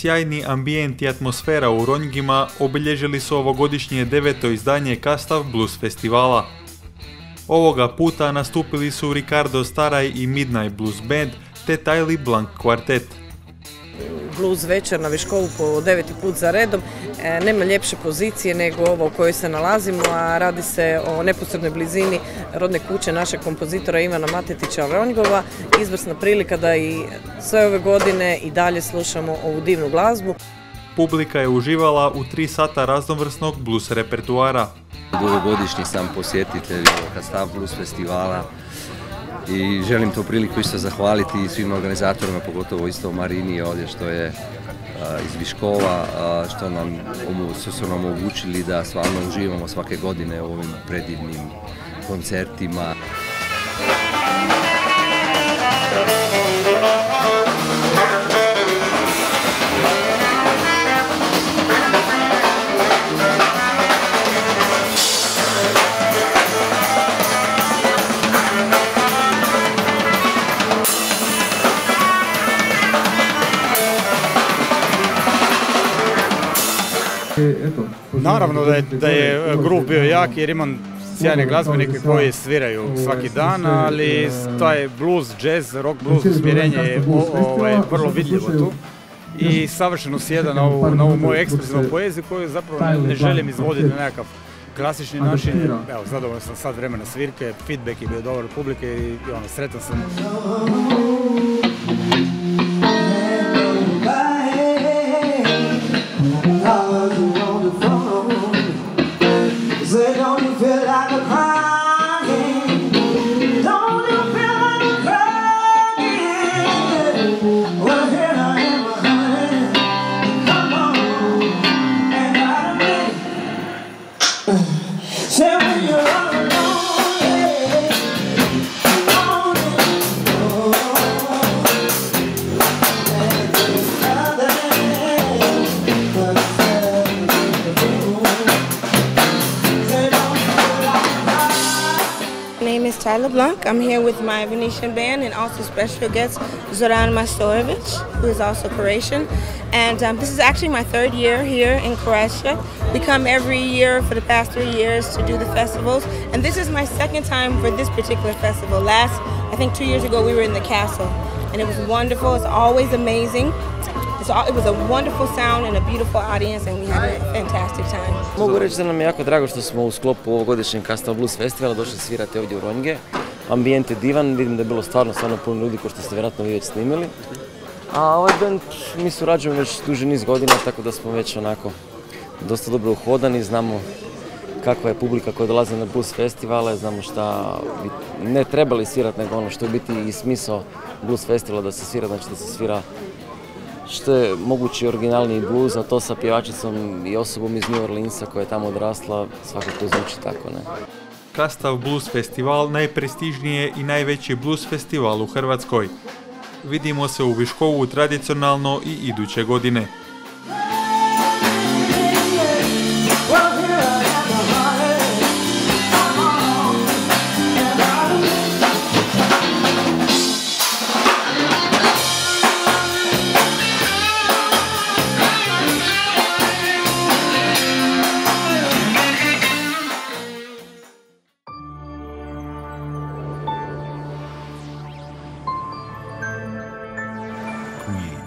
Sjajni ambijent i atmosfera u Ronjgima obilježili su ovogodišnje 9. izdanje Kastav Blues festivala. Ovoga puta nastupili su Ricardo Staraj i Midnight Blues Band te Tajli Blank kvartet. Blues večer na Viškovu po 9. put za redom. Nema ljepše pozicije nego ovo u kojoj se nalazimo, a radi se o neposrednoj blizini rodne kuće našeg kompozitora Ivana Matetića Ronjgova. Izvrsna prilika da i sve ove godine i dalje slušamo ovu divnu glazbu. Publika je uživala u 3 sata raznovrsnog blues repertuara. Dugogodišnji sam posjetitelj Kastav Blues festivala i želim tu priliku isto zahvaliti svim organizatorima, pogotovo isto Marini ovdje što je iz Viškova, što su nam omogućili da stvarno uživamo svake godine u ovim predivnim koncertima. Naravno da je grup bio jak jer imam sjajne glazbenike koji sviraju svaki dan, ali taj blues, jazz, rock blues usmjerenje je vrlo vidljivo tu i savršeno sjeda na ovu moju ekspresivnu poeziju koju zapravo ne želim izvoditi na nekakav klasični način. Evo, zadovoljan sam sad vremena svirke, feedback je bio dobar publike i sretan sam. My name is Tajli Blank. I'm here with my Venetian band and also special guest Zoran Majstorovic, who is also Croatian. And this is actually my 3rd year here in Croatia. We come every year for the past 3 years to do the festivals. And this is my 2nd time for this particular festival. I think 2 years ago, we were in the castle. And it was wonderful. It's always amazing. It was a wonderful sound and a beautiful audience and we had a fantastic time. Mogu reći da nam je jako drago što smo u sklopu ovogodišnjeg Kastav Blues festivala došli svirati ovdje u Ronjge. Ambijent je divan, vidim da je bilo stvarno puno ljudi ko što ste vjerojatno vi već snimili. A ovaj band mi surađujemo već duži niz godina, tako da smo već onako dosta dobro uhodani, znamo kakva je publika koja dolazi na blues festivale, znamo šta bi ne trebali svirati, nego ono što je biti i smisao blues festivala da se svira, znači da se svira što je mogući originalniji blues, a to sa pjevačicom i osobom iz New Orleansa koja je tamo odrasla svakako zvuči tako, ne? Kastav Blues festival najprestižniji je i najveći blues festival u Hrvatskoj. Vidimo se u Viškovu tradicionalno i iduće godine. Create.